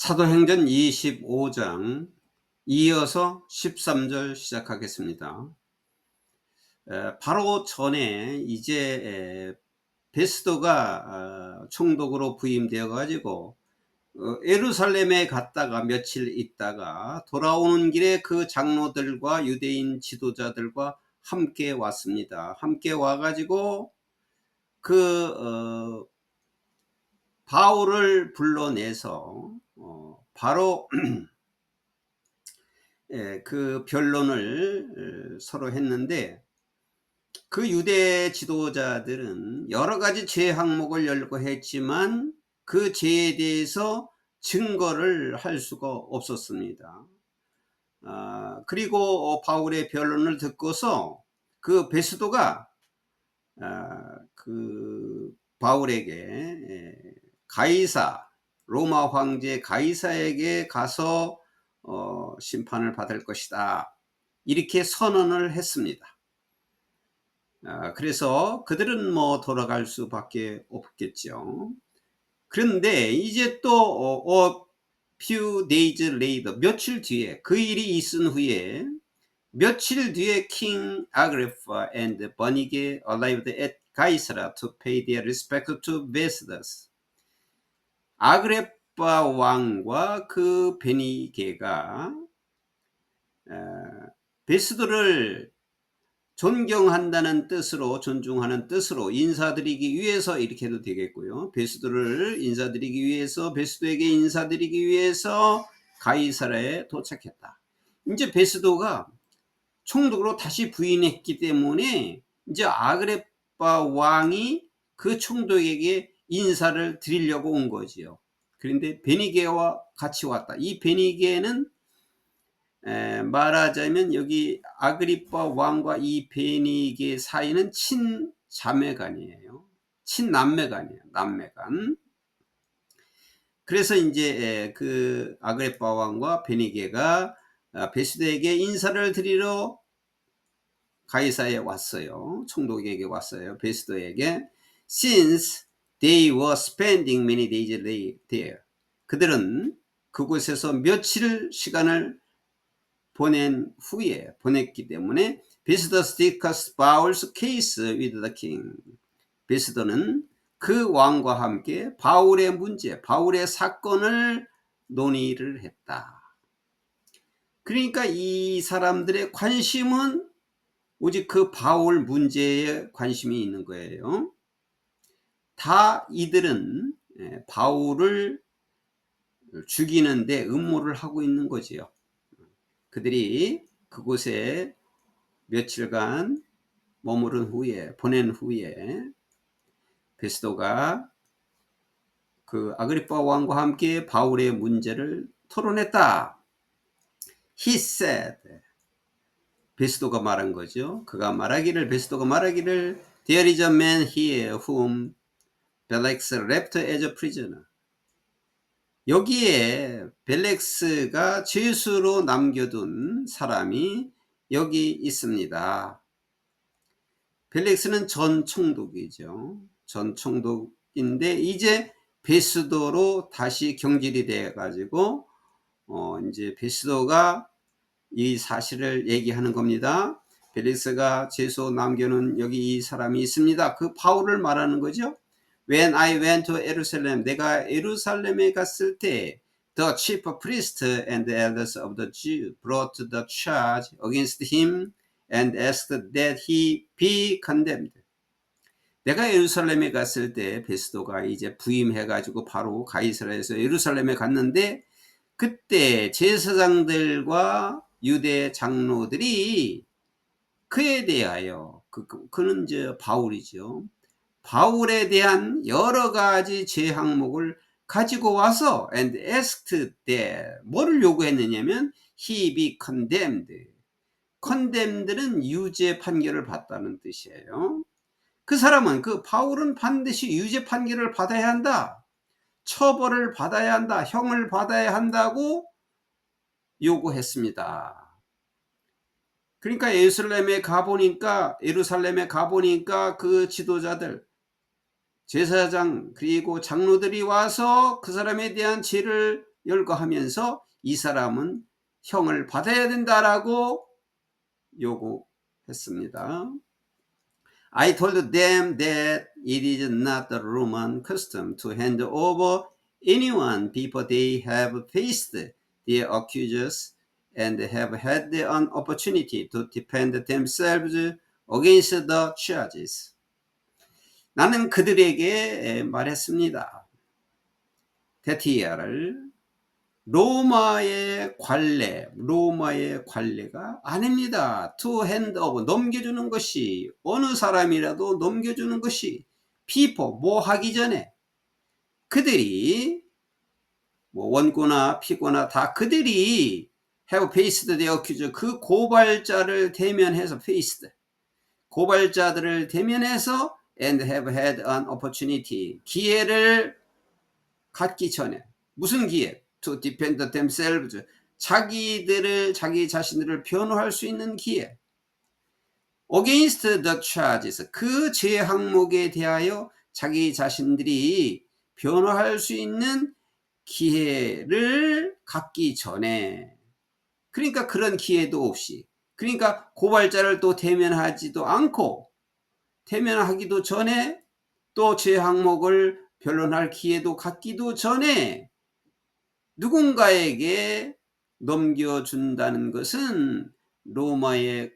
사도행전 25장 이어서 13절 시작하겠습니다. 바로 전에 이제 베스도가 총독으로 부임되어 가지고 예루살렘에 갔다가 며칠 있다가 돌아오는 길에 그 장로들과 유대인 지도자들과 함께 왔습니다. 함께 와 가지고 바울을 불러내서 바로 그 변론을 서로 했는데, 그 유대 지도자들은 여러 가지 죄 항목을 열거했지만 그 죄에 대해서 증거를 할 수가 없었습니다. 그리고 바울의 변론을 듣고서 그 베스도가 그 바울에게 로마 황제 가이사에게 가서 심판을 받을 것이다, 이렇게 선언을 했습니다. 그래서 그들은 돌아갈 수밖에 없겠죠. 그런데 이제 또 few days later, 며칠 뒤에, 그 일이 있은 후에 며칠 뒤에 king Agrippa and Bernige arrived at Caesarea to pay their respect to Festus. 아그레파 왕과 그 베니게가 베스도를 존경한다는 뜻으로, 존중하는 뜻으로 인사드리기 위해서, 이렇게 해도 되겠고요. 베스도를 인사드리기 위해서, 베스도에게 인사드리기 위해서 가이사라에 도착했다. 이제 베스도가 총독으로 다시 부임했기 때문에 이제 아그레파 왕이 그 총독에게 인사를 드리려고 온 거지요. 그런데 베니게와 같이 왔다. 이 베니게는 말하자면 여기 아그리파 왕과 이 베니게 사이는 친자매간이에요. 친남매간이에요. 남매간. 그래서 이제 그 아그리파 왕과 베니게가 베스도에게 인사를 드리러 가이사에 왔어요. 총독에게 왔어요. 베스도에게. Since they were spending many days there. 그들은 그곳에서 며칠 시간을 보냈기 때문에 Festus discussed Paul's case with the king. 베스도는 그 왕과 함께 바울의 문제, 바울의 사건을 논의를 했다. 그러니까 이 사람들의 관심은 오직 그 바울 문제에 관심이 있는 거예요. 다 이들은 바울을 죽이는데 음모를 하고 있는 거지요. 그들이 그곳에 며칠간 보낸 후에 베스도가 그 아그리파 왕과 함께 바울의 문제를 토론했다. He said. 베스도가 말한 거죠. 베스도가 말하기를 There is a man here whom Felix left as a prisoner. 여기에 벨렉스가 죄수로 남겨둔 사람이 여기 있습니다. 벨렉스는 전 총독이죠. 전 총독인데 이제 베스도로 다시 경질이 돼 가지고 이제 베스도가 이 사실을 얘기하는 겁니다. 벨렉스가 죄수 남겨놓은 여기 이 사람이 있습니다. 그 바울을 말하는 거죠. When I went to Jerusalem, 내가 예루살렘에 갔을 때 the chief priest and the elders of the Jews brought the charge against him and asked that he be condemned. 내가 예루살렘에 갔을 때 베스도가 이제 부임해가지고 바로 가이사라에서 예루살렘에 갔는데, 그때 제사장들과 유대 장로들이 그에 대하여 그는 이제 바울이죠. 바울에 대한 여러 가지 죄 항목을 가지고 와서 and asked that, 뭐를 요구했느냐면 he be condemned. condemned는 유죄 판결을 받다는 뜻이에요. 그 사람은, 그 바울은 반드시 유죄 판결을 받아야 한다, 처벌을 받아야 한다, 형을 받아야 한다고 요구했습니다. 그러니까 예루살렘에 가보니까 그 지도자들, 제사장 그리고 장로들이 와서 그 사람에 대한 죄를 열거하면서 이 사람은 형을 받아야 된다라고 요구했습니다. I told them that it is not the Roman custom to hand over anyone before they have faced their accusers and have had an opportunity to defend themselves against the charges. 나는 그들에게 말했습니다. 테티아를 로마의 관례가 아닙니다. To hand over, 넘겨주는 것이, 어느 사람이라도 넘겨주는 것이, people, 뭐 하기 전에 그들이 뭐 원고나 피고나 다 그들이 have faced the accuser, 그 고발자를 대면해서 faced, 고발자들을 대면해서 and have had an opportunity, 기회를 갖기 전에, 무슨 기회? To defend themselves, 자기 자신들을 변호할 수 있는 기회. Against the charges, 그 죄 항목에 대하여 자기 자신들이 변호할 수 있는 기회를 갖기 전에, 그러니까 그런 기회도 없이, 그러니까 고발자를 또 대면하지도 않고, 대면하기도 전에 또 죄 항목을 변론할 기회도 갖기도 전에 누군가에게 넘겨준다는 것은 로마의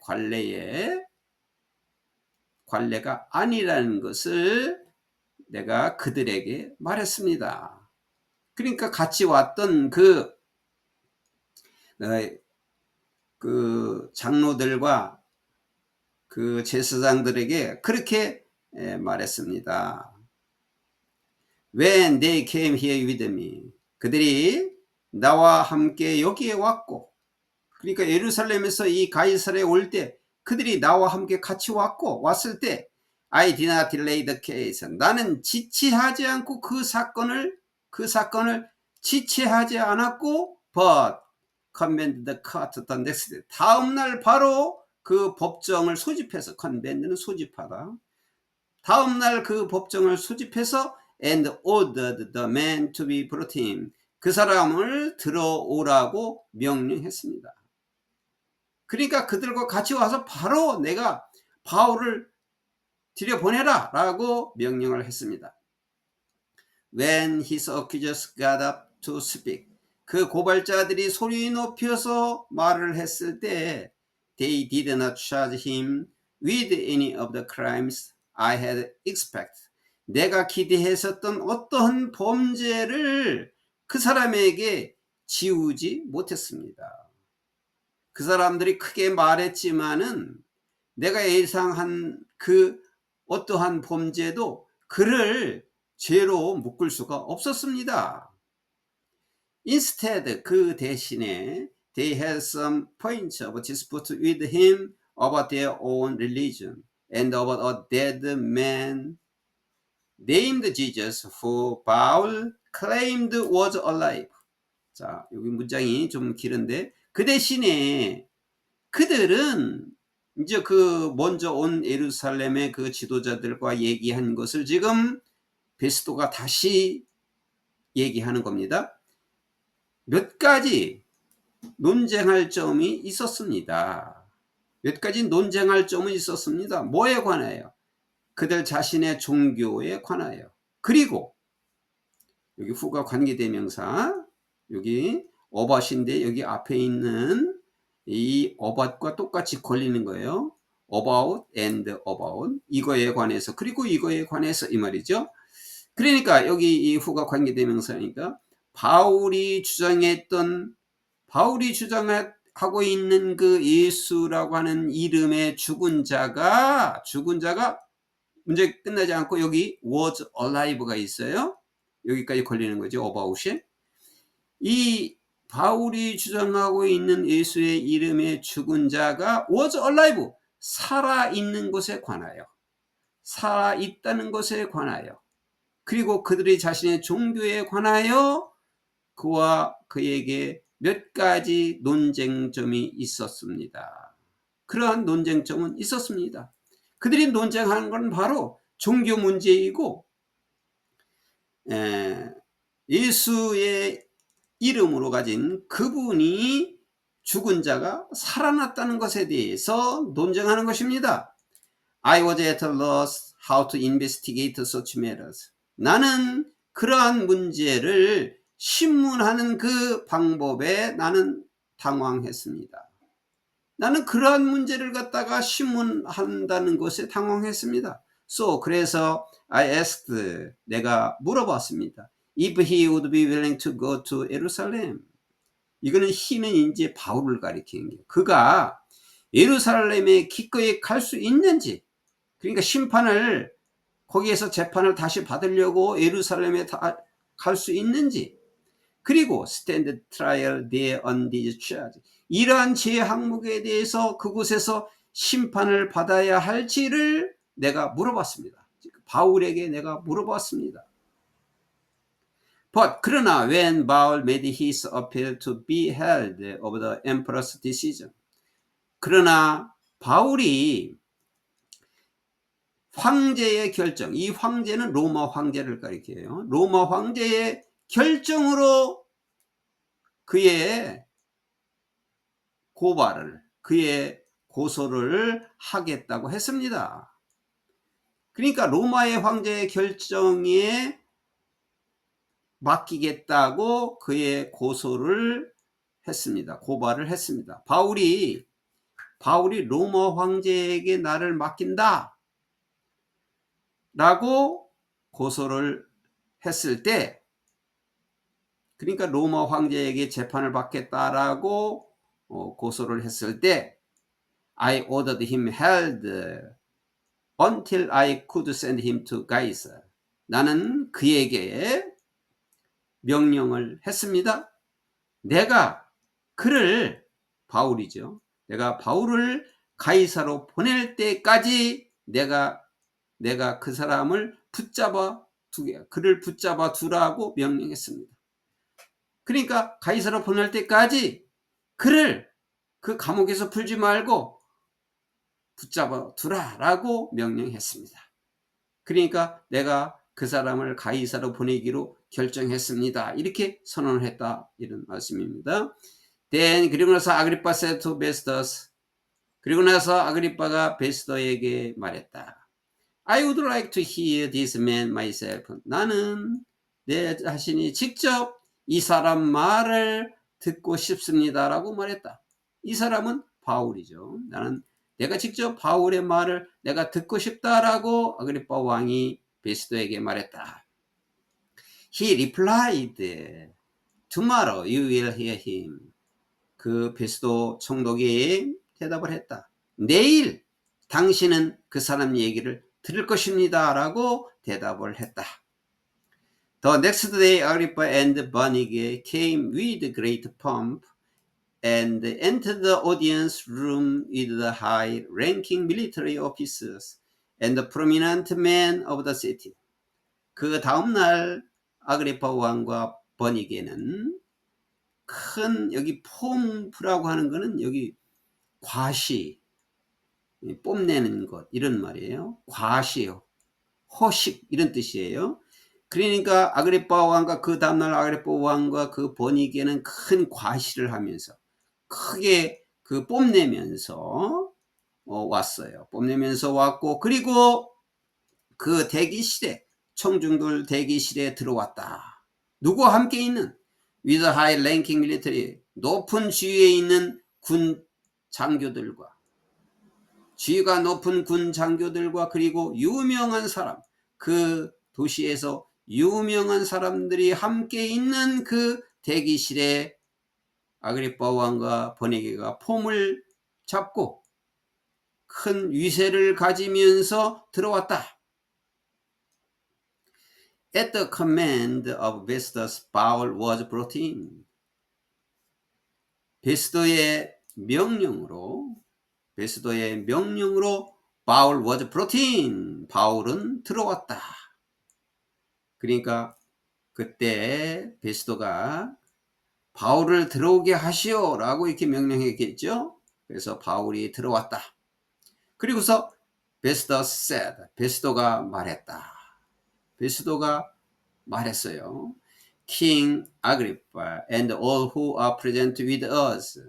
관례가 아니라는 것을 내가 그들에게 말했습니다. 그러니까 같이 왔던 그 장로들과 그 제사장들에게 그렇게 말했습니다. When they came here with me, 그들이 나와 함께 여기에 왔고, 그러니까 예루살렘에서 이 가이사랴에 올 때 그들이 나와 함께 같이 왔을 때 I did not delay the case, 나는 지체하지 않고 그 사건을 지체하지 않았고 but commended the court the next day, 다음날 바로 그 법정을 소집해서, convend는 소집하다, 다음날 그 법정을 소집해서 and ordered the man to be brought in, 그 사람을 들어오라고 명령했습니다. 그러니까 그들과 같이 와서 바로 내가 바울을 들여보내라 라고 명령을 했습니다. When his accusers got up to speak, 그 고발자들이 소리 높여서 말을 했을 때 they did not charge him with any of the crimes I had expected, 내가 기대했었던 어떠한 범죄를 그 사람에게 지우지 못했습니다. 그 사람들이 크게 말했지만은 내가 예상한 그 어떠한 범죄도 그를 죄로 묶을 수가 없었습니다. Instead, 그 대신에 they had some points of dispute with him about their own religion and about a dead man named Jesus who Paul claimed was alive. 자, 여기 문장이 좀 길은데, 그 대신에 그들은 이제 그 먼저 온 예루살렘의 그 지도자들과 얘기한 것을 지금 베스도가 다시 얘기하는 겁니다. 몇 가지 논쟁할 점이 있었습니다. 몇 가지 논쟁할 점은 있었습니다. 뭐에 관하여? 그들 자신의 종교에 관하여. 그리고 여기 후가 관계대명사, 여기 어밭인데 여기 앞에 있는 이 어밭과 똑같이 걸리는 거예요. about and about, 이거에 관해서, 그리고 이거에 관해서, 이 말이죠. 그러니까 여기 이 후가 관계대명사니까 바울이 주장하고 있는 그 예수라고 하는 이름의 죽은 자가 문제 끝나지 않고 여기 was alive가 있어요. 여기까지 걸리는 거죠. about이. 이 바울이 주장하고 있는 예수의 이름의 죽은 자가 was alive, 살아있는 것에 관하여, 살아있다는 것에 관하여, 그리고 그들이 자신의 종교에 관하여 그와 그에게 몇 가지 논쟁점이 있었습니다. 그러한 논쟁점은 있었습니다. 그들이 논쟁하는 건 바로 종교 문제이고, 예수의 이름으로 가진 그분이 죽은 자가 살아났다는 것에 대해서 논쟁하는 것입니다. I was at a loss how to investigate such matters. 나는 그러한 문제를 신문하는 그 방법에 나는 당황했습니다. 나는 그러한 문제를 갖다가 신문한다는 것에 당황했습니다. 그래서 I asked, 내가 물어봤습니다. If he would be willing to go to Jerusalem. 이거는 he는 이제 바울을 가리키는 게, 그가 예루살렘에 기꺼이 갈 수 있는지, 그러니까 심판을, 거기에서 재판을 다시 받으려고 예루살렘에 갈 수 있는지, 그리고 stand trial there on this charge, 이러한 죄 항목에 대해서 그곳에서 심판을 받아야 할지를 내가 물어봤습니다. 바울에게 내가 물어봤습니다. But 그러나 when Paul made his appeal to be held of the emperor's decision, 그러나 바울이 황제의 결정, 이 황제는 로마 황제를 가리켜요. 로마 황제의 결정으로 그의 고발을, 그의 고소를 하겠다고 했습니다. 그러니까 로마의 황제의 결정에 맡기겠다고 그의 고소를 했습니다. 고발을 했습니다. 바울이 로마 황제에게 나를 맡긴다 라고 고소를 했을 때, 그러니까 로마 황제에게 재판을 받겠다라고 고소를 했을 때, I ordered him held until I could send him to Caesar. 나는 그에게 명령을 했습니다. 내가 그를, 바울이죠, 내가 바울을 가이사로 보낼 때까지 내가 그 사람을 그를 붙잡아 두라고 명령했습니다. 그러니까 가이사로 보낼 때까지 그를 그 감옥에서 풀지 말고 붙잡아 두라라고 명령했습니다. 그러니까 내가 그 사람을 가이사로 보내기로 결정했습니다. 이렇게 선언을 했다, 이런 말씀입니다. 그리고 나서 아그리파 said to Festus, 그리고 나서 아그리파가 베스더에게 말했다. I would like to hear this man myself. 나는 내 자신이 직접 이 사람 말을 듣고 싶습니다 라고 말했다. 이 사람은 바울이죠. 내가 직접 바울의 말을 내가 듣고 싶다라고 아그리파 왕이 베스도에게 말했다. He replied, tomorrow you will hear him. 그 베스도 총독이 대답을 했다. 내일 당신은 그 사람 얘기를 들을 것입니다 라고 대답을 했다. The next day Agrippa and Bernice came with great pomp and entered the audience room with the high-ranking military officers and the prominent men of the city. 그 다음날 아그리파 왕과 버니게는 큰, 여기 폼프라고 하는 거는 여기 과시, 뽐내는 것, 이런 말이에요. 과시요, 허식, 이런 뜻이에요. 그러니까 아그리파 왕과 그 다음날 아그리파 왕과 그 버니게는 큰 과시를 하면서 크게 그 뽐내면서 왔어요. 뽐내면서 왔고, 그리고 그 대기실에, 청중들 대기실에 들어왔다. 누구와 함께 있는? with high ranking military, 높은 지위에 있는 군 장교들과, 지위가 높은 군 장교들과, 그리고 유명한 사람, 그 도시에서 유명한 사람들이 함께 있는 그 대기실에 아그리파 왕과 버니게가 폼을 잡고 큰 위세를 가지면서 들어왔다. At the command of Festus, Paul was brought in. 베스도의 명령으로 Paul was brought in. 바울은 들어왔다. 그러니까 그때 베스도가 바울을 들어오게 하시오 라고 이렇게 명령했겠죠. 그래서 바울이 들어왔다. 그리고서 Festus said, 베스도가 말했다. 베스도가 말했어요. King Agrippa and all who are present with us.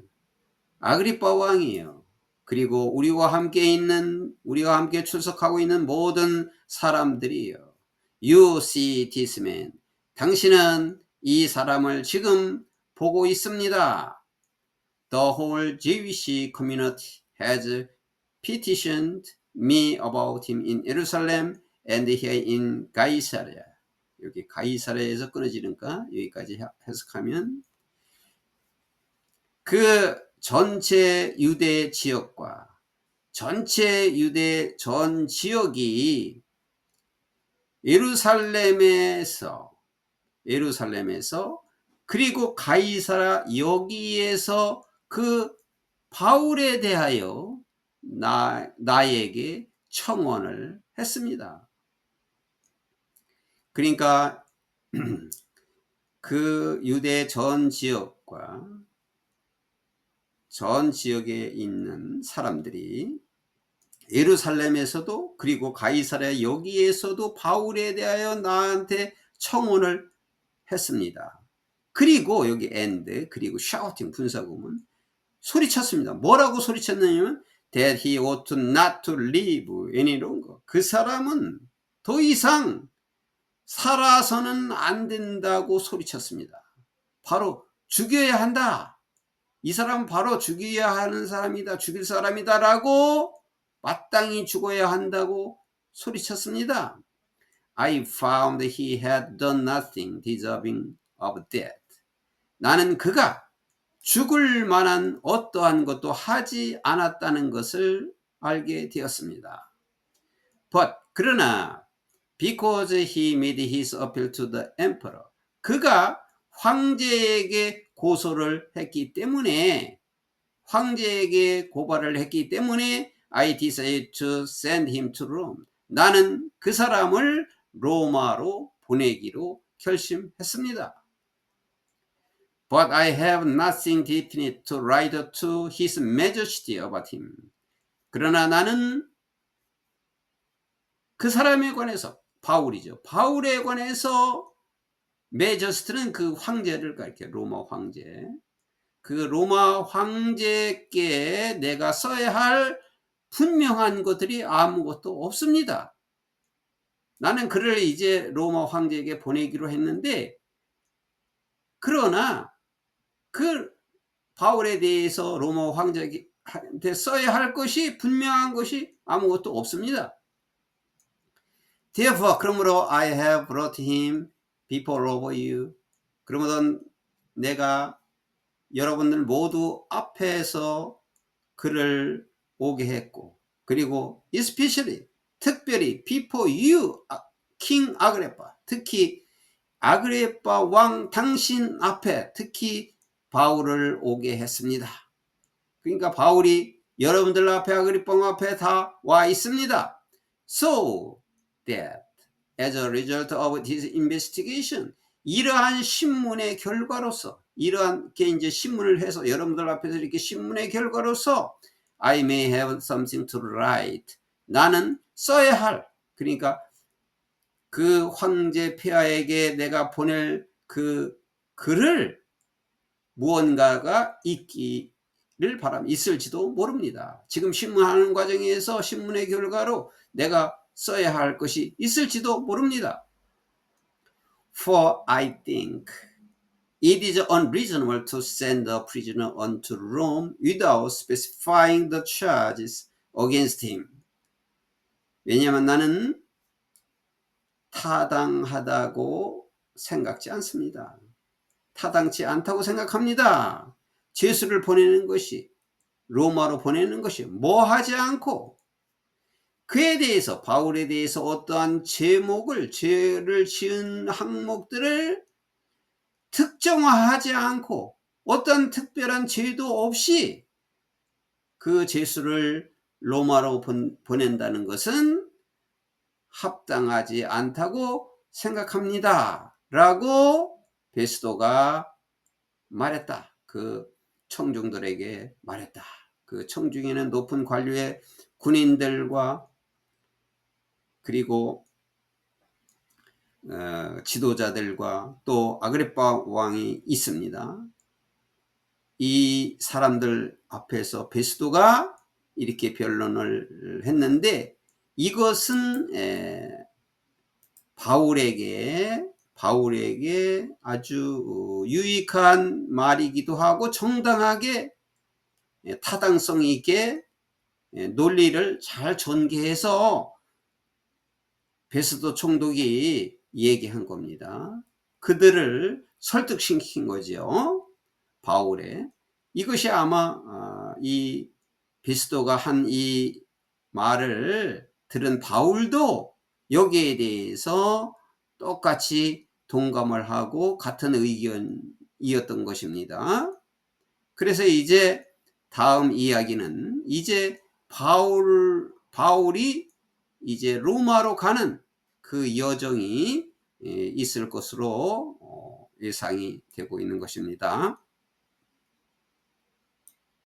아그리빠 왕이에요. 그리고 우리와 함께 출석하고 있는 모든 사람들이요. You see this man. 당신은 이 사람을 지금 보고 있습니다. The whole Jewish community has petitioned me about him in Jerusalem and here in Caesarea. 여기 가이사랴에서 끊어지니까 여기까지 해석하면 그 전체 유대 지역과 전체 유대 전 지역이 예루살렘에서 그리고 가이사랴 여기에서 그 바울에 대하여 나에게 청원을 했습니다. 그러니까 그 유대 전 지역과 전 지역에 있는 사람들이 예루살렘에서도 그리고 가이사랴 여기에서도 바울에 대하여 나한테 청원을 했습니다. 그리고 여기 and 그리고 shouting 분사구문 소리쳤습니다. 뭐라고 소리쳤느냐면 that he ought not to live any longer. 그 사람은 더 이상 살아서는 안 된다고 소리쳤습니다. 바로 죽여야 한다. 이 사람은 바로 죽여야 하는 사람이다. 죽일 사람이다 라고 마땅히 죽어야 한다고 소리쳤습니다. I found he had done nothing deserving of death. 나는 그가 죽을 만한 어떠한 것도 하지 않았다는 것을 알게 되었습니다. But 그러나 because he made his appeal to the emperor. 그가 황제에게 고소를 했기 때문에 황제에게 고발을 했기 때문에 I decided to send him to Rome. 나는 그 사람을 로마로 보내기로 결심했습니다. But I have nothing definite to write to his majesty about him. 그러나 나는 그 사람에 관해서 바울이죠. 바울에 관해서 메저스트는 그 황제를 가리켜요. 로마 황제. 그 로마 황제께 내가 써야 할 분명한 것들이 아무것도 없습니다. 나는 그를 이제 로마 황제에게 보내기로 했는데 그러나 그 바울에 대해서 로마 황제한테 써야 할 것이 분명한 것이 아무것도 없습니다. Therefore, 그러므로 I have brought him before over you. 그러므로 내가 여러분들 모두 앞에서 그를 오게 했고 그리고 especially 특별히 before you, king 아그레파, 특히 아그레파 왕 당신 앞에 특히 바울을 오게 했습니다. 그러니까 바울이 여러분들 앞에 아그리파 왕 앞에 다 와 있습니다. So that as a result of his investigation, 이러한 신문의 결과로서 이러한 게 이제 신문을 해서 여러분들 앞에서 이렇게 신문의 결과로서 I may have something to write. 나는 써야 할 그러니까 그 황제 폐하에게 내가 보낼 그 글을 무언가가 있기를 바랍니다. 있을지도 모릅니다. 지금 신문하는 과정에서 신문의 결과로 내가 써야 할 것이 있을지도 모릅니다. For I think it is unreasonable to send a prisoner unto Rome without specifying the charges against him. 왜냐하면 나는 타당하다고 생각지 않습니다. 타당치 않다고 생각합니다. 죄수를 보내는 것이 로마로 보내는 것이 뭐하지 않고 그에 대해서 바울에 대해서 어떠한 죄를 지은 항목들을 특정화하지 않고 어떤 특별한 죄도 없이 그 죄수를 로마로 보낸다는 것은 합당하지 않다고 생각합니다. 라고 베스도가 말했다. 그 청중들에게 말했다. 그 청중에는 높은 관료의 군인들과 그리고 지도자들과 또 아그리파 왕이 있습니다. 이 사람들 앞에서 베스도가 이렇게 변론을 했는데 이것은 바울에게 아주 유익한 말이기도 하고 정당하게 타당성 있게 논리를 잘 전개해서 베스도 총독이 얘기한 겁니다. 그들을 설득시킨 거죠. 바울의. 이것이 아마 이 베스도가 한 이 말을 들은 바울도 여기에 대해서 똑같이 동감을 하고 같은 의견이었던 것입니다. 그래서 이제 다음 이야기는 이제 바울이 이제 로마로 가는 그 여정이 있을 것으로 예상이 되고 있는 것입니다.